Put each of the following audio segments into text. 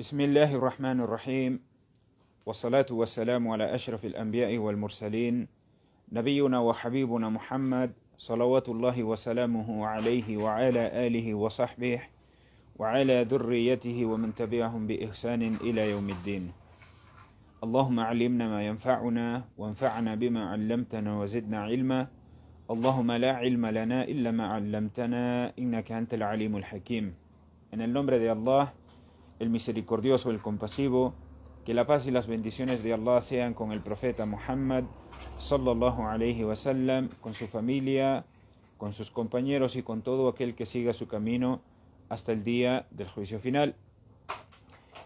بسم الله الرحمن الرحيم والصلاة والسلام على أشرف الأنبياء والمرسلين نبينا وحبيبنا محمد صلوات الله وسلامه عليه وعلى آله وصحبه وعلى ذريته ومن تبعهم بإحسان إلى يوم الدين. اللهم علمنا ما ينفعنا وانفعنا بما علمتنا وزدنا علما. اللهم لا علم لنا إلا ما علمتنا إنك أنت العليم الحكيم. En el nombre de Allah, el misericordioso, el compasivo, que la paz y las bendiciones de Allah sean con el profeta Muhammad sallallahu alayhi wa sallam, con su familia, con sus compañeros y con todo aquel que siga su camino hasta el día del juicio final.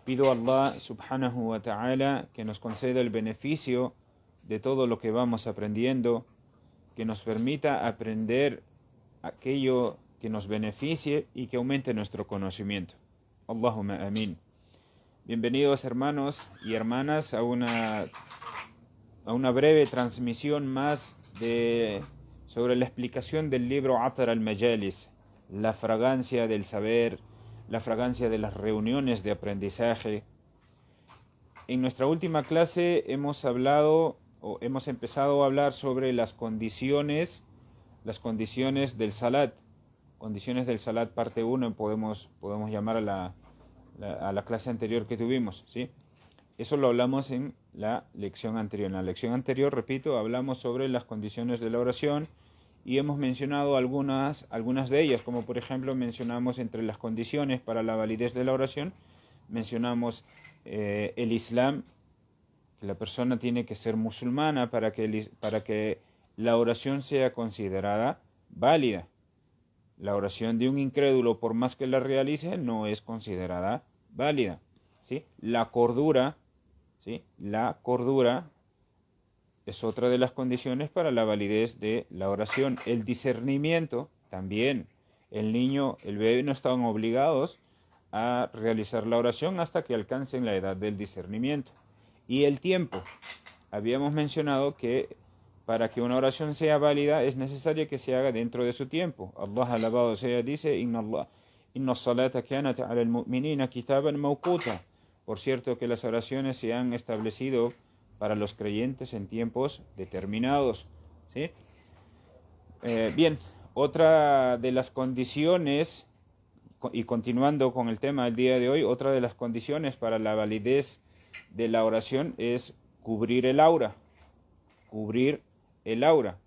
Pido a Allah subhanahu wa ta'ala que nos conceda el beneficio de todo lo que vamos aprendiendo, que nos permita aprender aquello que nos beneficie y que aumente nuestro conocimiento. Allahumma amin. Bienvenidos hermanos y hermanas a una breve transmisión más sobre la explicación del libro Atar al-Majalis, la fragancia del saber, la fragancia de las reuniones de aprendizaje. En nuestra última clase hemos empezado a hablar sobre las condiciones del salat. Condiciones del salat parte 1 podemos llamar a la clase anterior que tuvimos, ¿sí? Eso lo hablamos en la lección anterior. En la lección anterior, repito, hablamos sobre las condiciones de la oración y hemos mencionado algunas de ellas, como por ejemplo mencionamos entre las condiciones para la validez de la oración, mencionamos el Islam, que la persona tiene que ser musulmana para que la oración sea considerada válida. La oración de un incrédulo, por más que la realice, no es considerada válida, ¿sí? La cordura, ¿sí? La cordura es otra de las condiciones para la validez de la oración. El discernimiento también. El bebé no están obligados a realizar la oración hasta que alcancen la edad del discernimiento. Y el tiempo. Habíamos mencionado que para que una oración sea válida es necesario que se haga dentro de su tiempo. Allah alabado sea dice: Inna salata kanat ala al-mu'minina kitaban mawquta. Por cierto que las oraciones se han establecido para los creyentes en tiempos determinados, ¿sí? Bien, otra de las condiciones, y continuando con el tema del día de hoy, otra de las condiciones para la validez de la oración es cubrir el aura. Cubrir el aura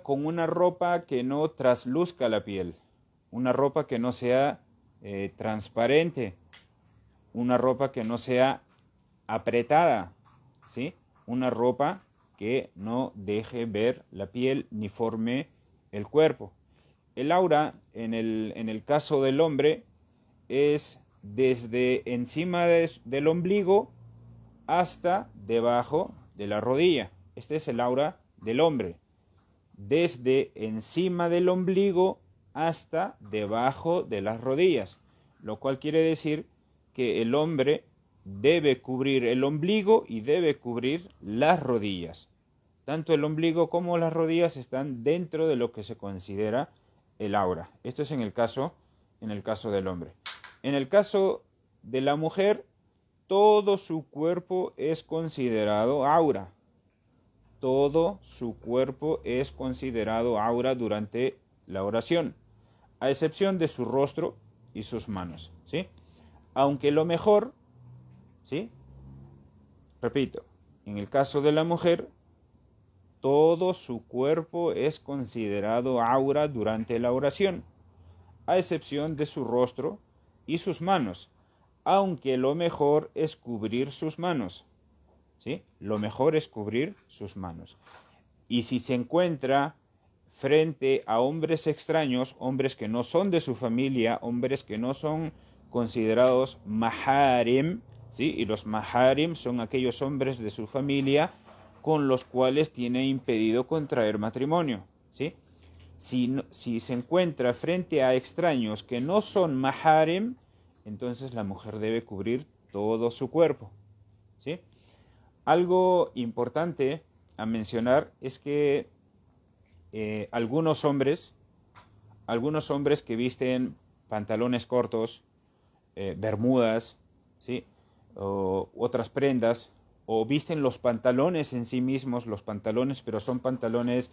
con una ropa que no trasluzca la piel, una ropa que no sea transparente, una ropa que no sea apretada, ¿sí? Una ropa que no deje ver la piel ni forme el cuerpo. El aura, en el caso del hombre, es desde encima del ombligo hasta debajo de la rodilla. Este es el aura del hombre. Desde encima del ombligo hasta debajo de las rodillas. Lo cual quiere decir que el hombre debe cubrir el ombligo y debe cubrir las rodillas. Tanto el ombligo como las rodillas están dentro de lo que se considera el aura. Esto es en el caso del hombre. En el caso de la mujer, todo su cuerpo es considerado aura. Todo su cuerpo es considerado aura durante la oración, a excepción de su rostro y sus manos, ¿sí? Aunque lo mejor, ¿sí? Repito, en el caso de la mujer, todo su cuerpo es considerado aura durante la oración, a excepción de su rostro y sus manos, aunque lo mejor es cubrir sus manos, ¿sí? Lo mejor es cubrir sus manos. Y si se encuentra frente a hombres extraños, hombres que no son de su familia, hombres que no son considerados maharim, ¿sí? Y los maharim son aquellos hombres de su familia con los cuales tiene impedido contraer matrimonio, ¿sí? Si se encuentra frente a extraños que no son maharim, entonces la mujer debe cubrir todo su cuerpo, ¿sí? Algo importante a mencionar es que algunos hombres que visten pantalones cortos, bermudas, ¿sí? O otras prendas, o visten los pantalones en sí mismos, los pantalones, pero son pantalones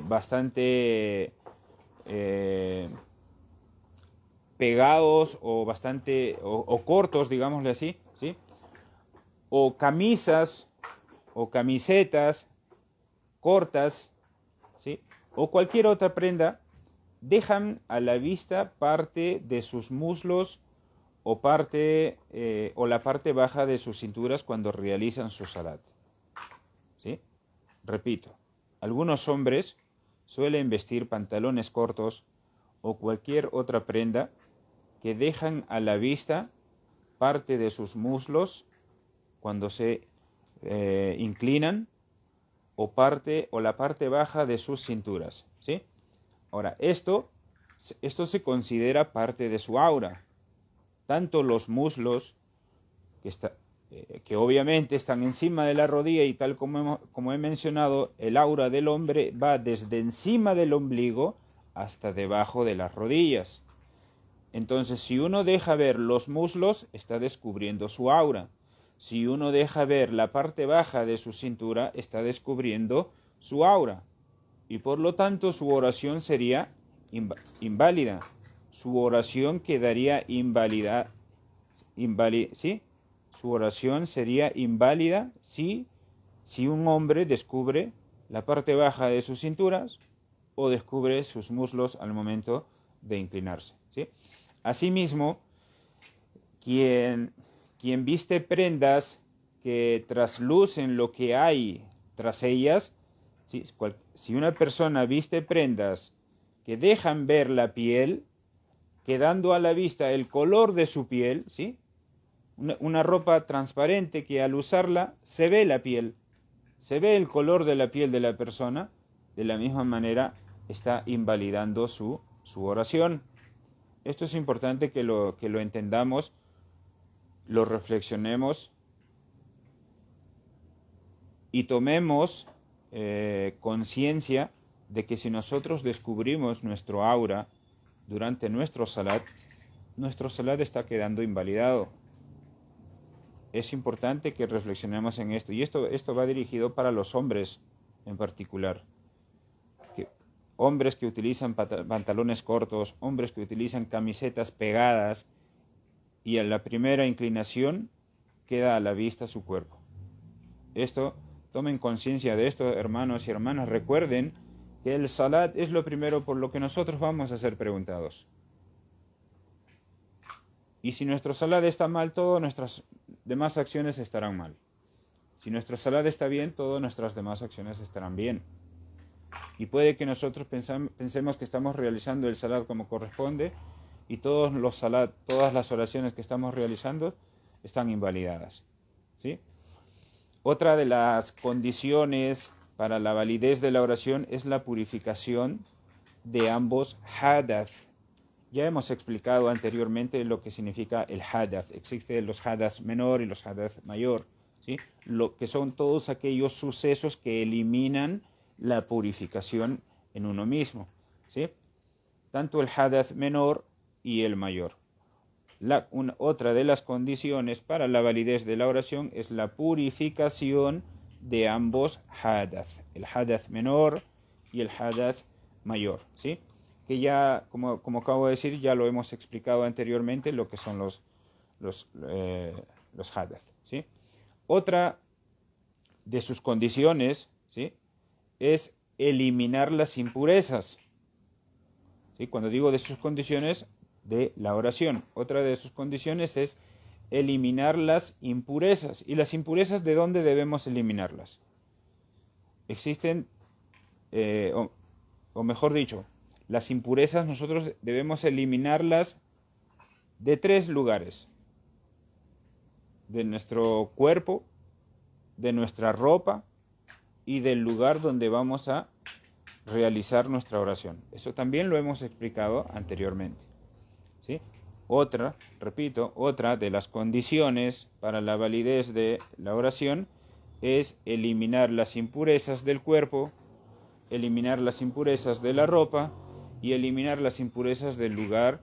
bastante pegados o bastante o cortos, digámosle así, ¿sí? O camisas o camisetas cortas, ¿sí? O cualquier otra prenda, dejan a la vista parte de sus muslos o o la parte baja de sus cinturas cuando realizan su salat, ¿sí? Repito, algunos hombres suelen vestir pantalones cortos o cualquier otra prenda que dejan a la vista parte de sus muslos cuando se inclinan o la parte baja de sus cinturas, ¿sí? Ahora, esto se considera parte de su aura. Tanto los muslos, que obviamente están encima de la rodilla y tal como he mencionado, el aura del hombre va desde encima del ombligo hasta debajo de las rodillas. Entonces, si uno deja ver los muslos, está descubriendo su aura. Si uno deja ver la parte baja de su cintura, está descubriendo su aura. Y por lo tanto, su oración sería inválida. Su oración quedaría inválida. ¿Sí? Su oración sería inválida si un hombre descubre la parte baja de sus cinturas o descubre sus muslos al momento de inclinarse, ¿sí? Asimismo, quien viste prendas que traslucen lo que hay tras ellas, ¿sí? Si una persona viste prendas que dejan ver la piel, quedando a la vista el color de su piel, ¿sí? Una ropa transparente que al usarla se ve la piel, se ve el color de la piel de la persona, de la misma manera está invalidando su oración. Esto es importante que lo entendamos, lo reflexionemos y tomemos conciencia de que si nosotros descubrimos nuestro aura durante nuestro salat está quedando invalidado. Es importante que reflexionemos en esto. Y esto va dirigido para los hombres en particular. Hombres que utilizan pantalones cortos, hombres que utilizan camisetas pegadas, y a la primera inclinación queda a la vista su cuerpo. Tomen conciencia de esto, hermanos y hermanas. Recuerden que el salat es lo primero por lo que nosotros vamos a ser preguntados. Y si nuestro salat está mal, todas nuestras demás acciones estarán mal. Si nuestro salat está bien, todas nuestras demás acciones estarán bien. Y puede que nosotros pensemos que estamos realizando el salat como corresponde y todas las oraciones que estamos realizando están invalidadas, ¿sí? Otra de las condiciones para la validez de la oración es la purificación de ambos hadath. Ya hemos explicado anteriormente lo que significa el hadath. Existen los hadath menor y los hadath mayor, ¿sí? Lo que son todos aquellos sucesos que eliminan la purificación en uno mismo, ¿sí? Tanto el hadath menor y el mayor. Otra de las condiciones para la validez de la oración es la purificación de ambos hadath, el hadath menor y el hadath mayor, ¿sí? Que ya, como acabo de decir, ya lo hemos explicado anteriormente, lo que son los hadath, ¿sí? Otra de sus condiciones, ¿sí?, es eliminar las impurezas, ¿sí? Cuando digo de sus condiciones de la oración, otra de sus condiciones es eliminar las impurezas. ¿Y las impurezas de dónde debemos eliminarlas? Existen, o mejor dicho, las impurezas nosotros debemos eliminarlas de 3 lugares: de nuestro cuerpo, de nuestra ropa y del lugar donde vamos a realizar nuestra oración. Eso también lo hemos explicado anteriormente, ¿sí? Otra de las condiciones para la validez de la oración es eliminar las impurezas del cuerpo, eliminar las impurezas de la ropa y eliminar las impurezas del lugar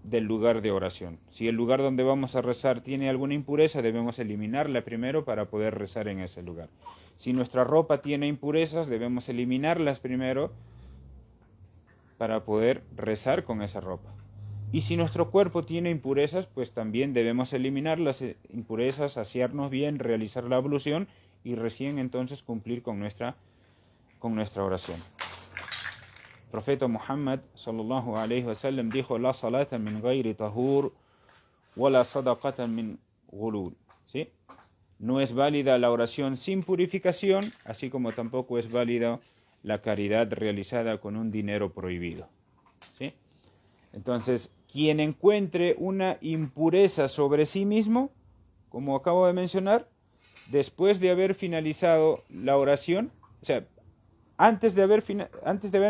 del lugar de oración. Si el lugar donde vamos a rezar tiene alguna impureza, debemos eliminarla primero para poder rezar en ese lugar. Si nuestra ropa tiene impurezas, debemos eliminarlas primero para poder rezar con esa ropa. Y si nuestro cuerpo tiene impurezas, pues también debemos eliminar las impurezas, asearnos bien, realizar la ablución y recién entonces cumplir con nuestra oración. El profeta Muhammad sallallahu alayhi wa sallam dijo: la salata min ghayri tahur wa la sadaqata min ghulul. ¿Sí? No es válida la oración sin purificación, así como tampoco es válida la caridad realizada con un dinero prohibido. ¿Sí? Entonces, quien encuentre una impureza sobre sí mismo, como acabo de mencionar, después de haber finalizado la oración, o sea, antes de haber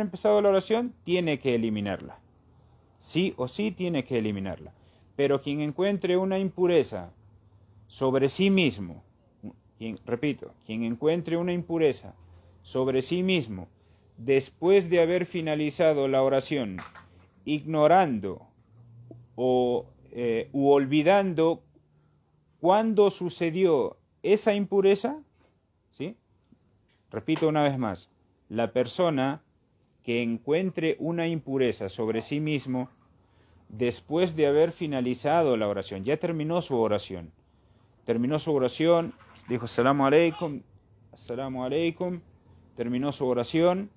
empezado la oración, tiene que eliminarla. Sí o sí tiene que eliminarla. Pero quien encuentre una impureza sobre sí mismo, quien encuentre una impureza sobre sí mismo, después de haber finalizado la oración, ignorando u olvidando cuándo sucedió esa impureza, ¿sí? Repito una vez más, la persona que encuentre una impureza sobre sí mismo después de haber finalizado la oración, ya terminó su oración, dijo assalamu alaikum, terminó su oración,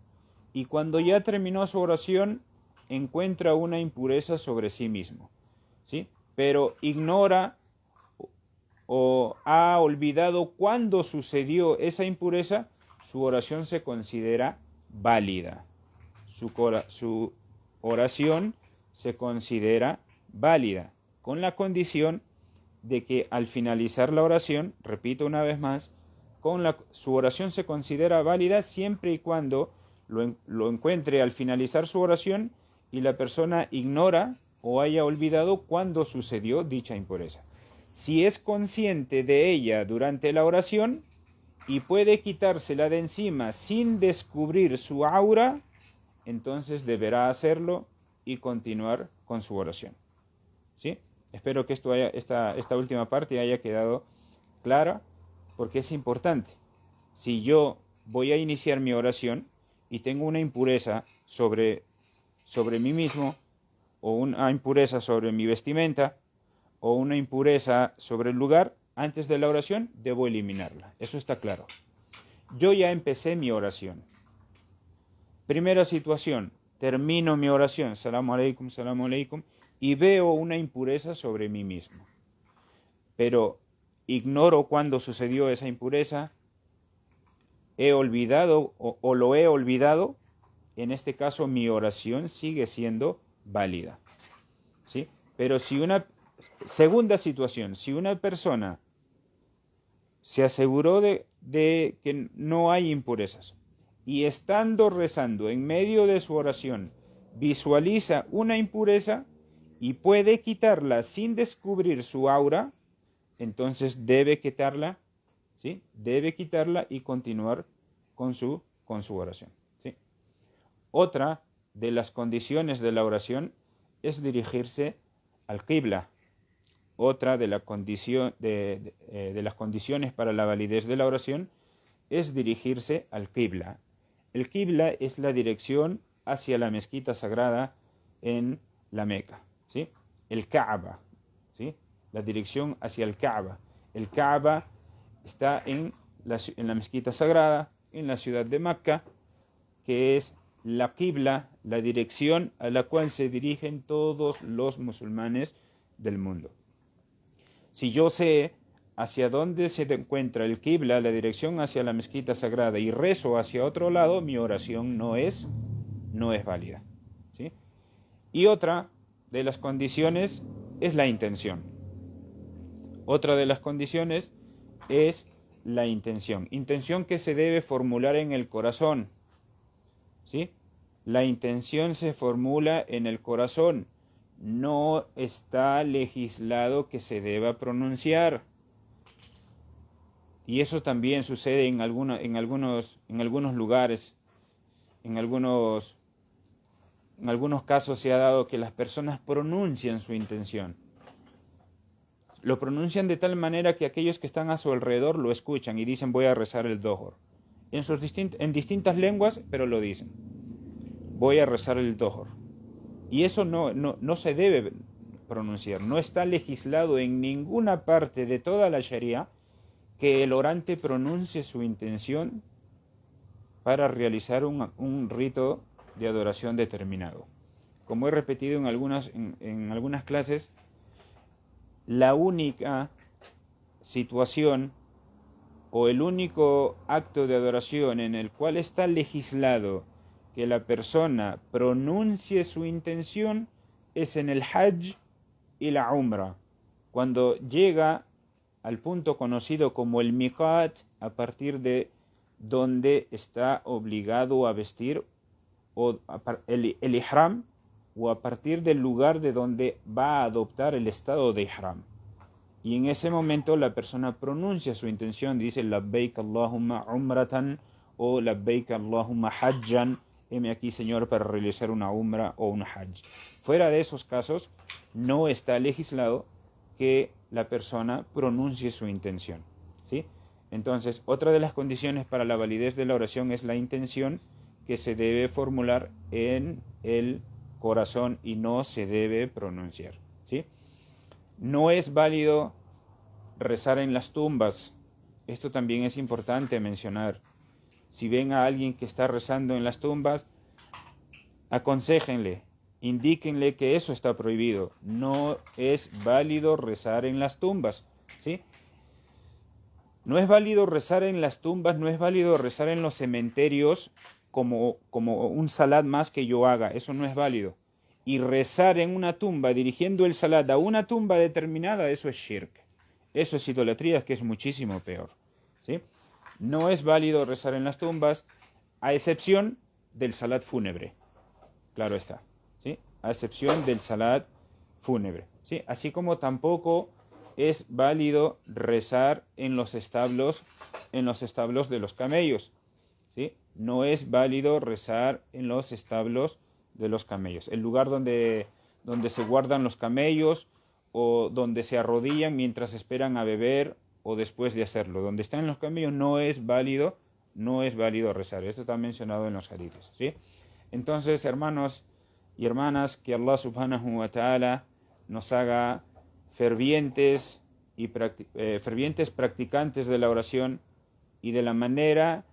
y cuando ya terminó su oración encuentra una impureza sobre sí mismo, ¿sí? Pero ignora o ha olvidado cuándo sucedió esa impureza, su oración se considera válida. Su oración se considera válida, con la condición de que al finalizar la oración, repito una vez más, su oración se considera válida siempre y cuando lo encuentre al finalizar su oración y la persona ignora o haya olvidado cuándo sucedió dicha impureza. Si es consciente de ella durante la oración y puede quitársela de encima sin descubrir su aura, entonces deberá hacerlo y continuar con su oración. ¿Sí? Espero que esta última parte haya quedado clara, porque es importante. Si yo voy a iniciar mi oración y tengo una impureza sobre mí mismo, o una impureza sobre mi vestimenta, o una impureza sobre el lugar, antes de la oración debo eliminarla. Eso está claro. Yo ya empecé mi oración. Primera situación, termino mi oración, salamu alaikum, y veo una impureza sobre mí mismo. Pero ignoro cuándo sucedió esa impureza, he olvidado o lo he olvidado, en este caso mi oración sigue siendo válida. ¿Sí? Pero segunda situación, si una persona se aseguró de que no hay impurezas y estando rezando en medio de su oración visualiza una impureza y puede quitarla sin descubrir su aura, entonces debe quitarla, ¿sí? Debe quitarla y continuar con su oración, ¿sí? Otra de las condiciones de la oración es dirigirse al Qibla. Otra de las condiciones para la validez de la oración es dirigirse al Qibla. El Qibla es la dirección hacia la mezquita sagrada en la Meca, ¿sí? El Kaaba, ¿sí? La dirección hacia el Kaaba. El Kaaba está en la mezquita sagrada, en la ciudad de Meca, que es la Qibla, la dirección a la cual se dirigen todos los musulmanes del mundo. Si yo sé hacia dónde se encuentra el Qibla, la dirección hacia la mezquita sagrada, y rezo hacia otro lado, mi oración no es válida, ¿sí? Y otra de las condiciones es la intención. Otra de las condiciones es la intención. Intención que se debe formular en el corazón, ¿sí? La intención se formula en el corazón. No está legislado que se deba pronunciar. Y eso también sucede en algunos lugares, en algunos en algunos casos se ha dado que las personas pronuncian su intención. Lo pronuncian de tal manera que aquellos que están a su alrededor lo escuchan y dicen voy a rezar el Dohor. En distintas lenguas, pero lo dicen. Voy a rezar el Dohor. Y eso no se debe pronunciar. No está legislado en ninguna parte de toda la Sharia que el orante pronuncie su intención para realizar un rito de adoración determinado. Como he repetido en algunas clases, la única situación o el único acto de adoración en el cual está legislado que la persona pronuncie su intención es en el Hajj y la Umrah, cuando llega al punto conocido como el Miqat, a partir de donde está obligado a vestir, o el Ihram, o a partir del lugar de donde va a adoptar el estado de Ihram. Y en ese momento la persona pronuncia su intención, dice Labbaik Allahumma Umratan o Labbaik Allahumma Hajjan, heme aquí Señor para realizar una Umra o un Hajj. Fuera de esos casos no está legislado que la persona pronuncie su intención, ¿sí? Entonces, otra de las condiciones para la validez de la oración es la intención que se debe formular en el corazón y no se debe pronunciar, ¿sí? No es válido rezar en las tumbas. Esto también es importante mencionar. Si ven a alguien que está rezando en las tumbas, aconséjenle, indíquenle que eso está prohibido. No es válido rezar en las tumbas, ¿sí? No es válido rezar en las tumbas, no es válido rezar en los cementerios como un salat más que yo haga. Eso no es válido. Y rezar en una tumba, dirigiendo el salat a una tumba determinada, eso es shirk. Eso es idolatría, que es muchísimo peor, ¿sí? No es válido rezar en las tumbas, a excepción del salat fúnebre. Claro está, ¿sí? A excepción del salat fúnebre, ¿sí? Así como tampoco es válido rezar en los establos de los camellos, ¿sí? No es válido rezar en los establos de los camellos. El lugar donde se guardan los camellos o donde se arrodillan mientras esperan a beber o después de hacerlo. Donde están los camellos no es válido rezar. Esto está mencionado en los hadices, ¿sí? Entonces, hermanos y hermanas, que Allah subhanahu wa ta'ala nos haga fervientes practicantes de la oración y de la manera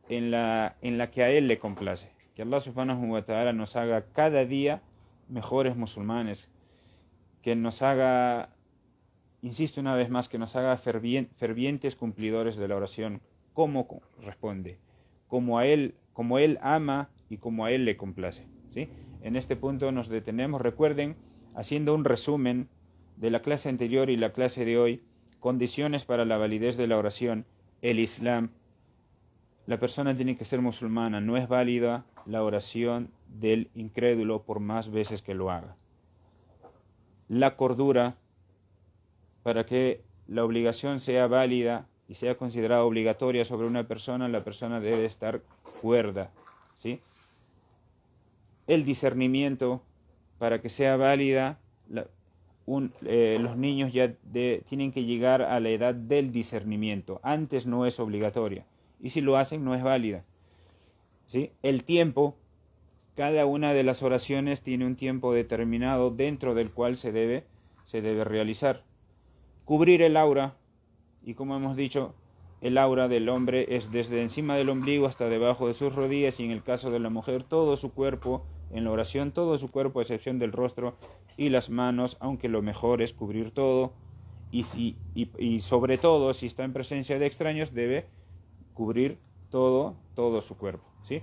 en la que a Él le complace. Que Allah subhanahu wa ta'ala nos haga cada día mejores musulmanes, que nos haga, insisto una vez más, que nos haga fervientes cumplidores de la oración, como responde, como Él ama y como a Él le complace, ¿sí? En este punto nos detenemos. Recuerden, haciendo un resumen de la clase anterior y la clase de hoy, condiciones para la validez de la oración, el Islam. La persona tiene que ser musulmana, no es válida la oración del incrédulo por más veces que lo haga. La cordura, para que la obligación sea válida y sea considerada obligatoria sobre una persona, la persona debe estar cuerda, ¿sí? El discernimiento, para que sea válida, los niños ya tienen que llegar a la edad del discernimiento. Antes no es obligatoria. Y si lo hacen, no es válida, ¿sí? El tiempo, cada una de las oraciones tiene un tiempo determinado dentro del cual se debe realizar. Cubrir el aura, y como hemos dicho, el aura del hombre es desde encima del ombligo hasta debajo de sus rodillas, y en el caso de la mujer, todo su cuerpo, en la oración, todo su cuerpo, a excepción del rostro y las manos, aunque lo mejor es cubrir todo, y sobre todo, si está en presencia de extraños, debe cubrir todo su cuerpo, ¿sí?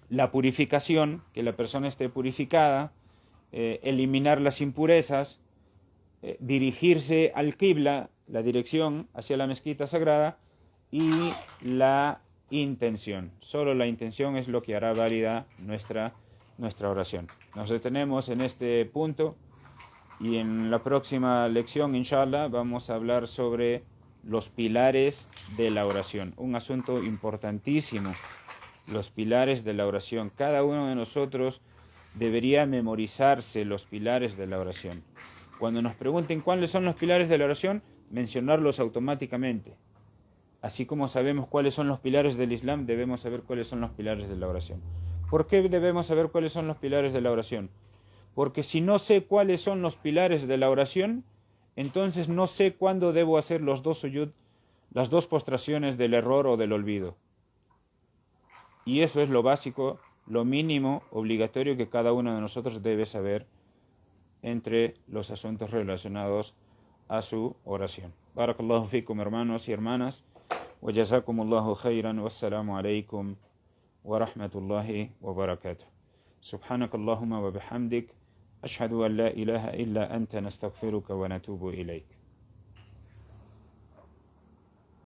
La purificación, que la persona esté purificada, eliminar las impurezas, dirigirse al Qibla, la dirección hacia la mezquita sagrada, y la intención. Solo la intención es lo que hará válida nuestra oración. Nos detenemos en este punto y en la próxima lección, inshallah, vamos a hablar sobre los pilares de la oración, un asunto importantísimo los pilares de la oración. Cada uno de nosotros debería memorizarse los pilares de la oración. Cuando nos pregunten cuáles son los pilares de la oración, mencionarlos automáticamente. Así como sabemos cuáles son los pilares del Islam, debemos saber cuáles son los pilares de la oración. ¿Por qué debemos saber cuáles son los pilares de la oración? Porque si no sé cuáles son los pilares de la oración, entonces no sé cuándo debo hacer los dos sujud, las dos postraciones del error o del olvido. Y eso es lo básico, lo mínimo, obligatorio que cada uno de nosotros debe saber entre los asuntos relacionados a su oración. Barakallahu fikum, hermanos y hermanas. Wa jazakumullahu khairan. Wassalamu alaikum wa rahmatullahi wa barakatuh. Subhanakallahumma wa bihamdik. Ashhadu an la ilaha illa anta nastaghfiruka wa natubu ilayk.